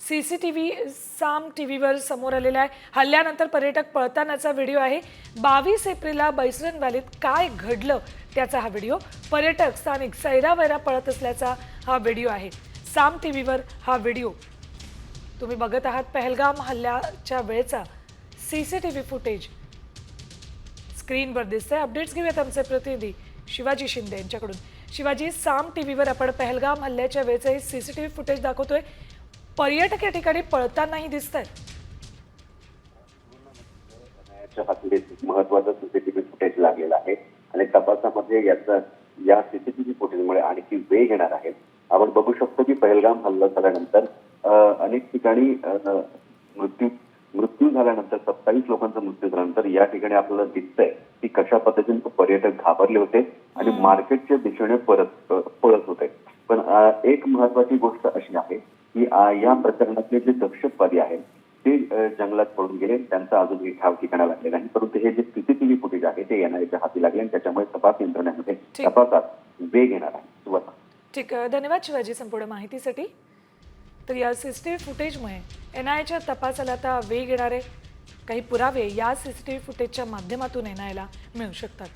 CCTV साम टीव्हीवर समोर आलेला आहे। हल्ल्यानंतर पर्यटक पळतानाचा व्हिडिओ आहे। 22 एप्रिलला बैसरन व्हॅलीत काय घडलं त्याचा हा व्हिडिओ। पर्यटक स्थानिक सैरावैरा पळत असल्याचा हा व्हिडिओ आहे। साम टीव्हीवर हा व्हिडिओ तुम्ही बघत आहात। पहलगाम हल्ल्याच्या वेळेचा सीसीटीव्ही फुटेज स्क्रीनवर दिसतंय। अपडेट्स घेऊयात आमचे प्रतिनिधी शिवाजी शिंदे यांच्याकडून। शिवाजी, साम टीव्हीवर आपण पहलगाम हल्ल्याच्या वेळेचे सीसीटीव्ही फुटेज दाखवतोय। पर्यटक या ठिकाणी पळतानाही दिसतात। महत्वाचं सीसीटीव्ही फुटेज लागलेलं आहे आणि तपासामध्ये या सीसीटीव्ही फुटेजमुळे आणखी वेग येणार आहे। आपण बघू शकतो की पहलगाम हल्ला झाल्यानंतर अनेक ठिकाणी मृत्यू झाल्यानंतर 27 लोकांचा मृत्यू झाल्यानंतर या ठिकाणी आपल्याला दिसतंय की कशा पद्धतीने पर्यटक घाबरले होते आणि मार्केटच्या दिशेने पळत होते। पण एक महत्वाची गोष्ट अशी आहे की या प्रकरणातले जे दहशतवादी आहेत ते जंगलात पळून गेले। त्यांचा अजूनही ठाव ठिकाणा लागलेला नाही, परंतु हे जे सीसीटीव्ही फुटेज आहे ते येणाऱ्याच्या हाती लागले आणि त्याच्यामुळे तपास यंत्रणेमध्ये तपासात वेग येणार आहे। सुवर्णा, ठीक आहे, धन्यवाद शिवाजी संपूर्ण माहितीसाठी। तर या सीसीटीव्ही फुटेजमुळे एनआयच्या तपासाला आता वेग येणार आहे। काही पुरावे या सीसीटीव्ही फुटेजच्या माध्यमातून एनआयला मिळू शकतात।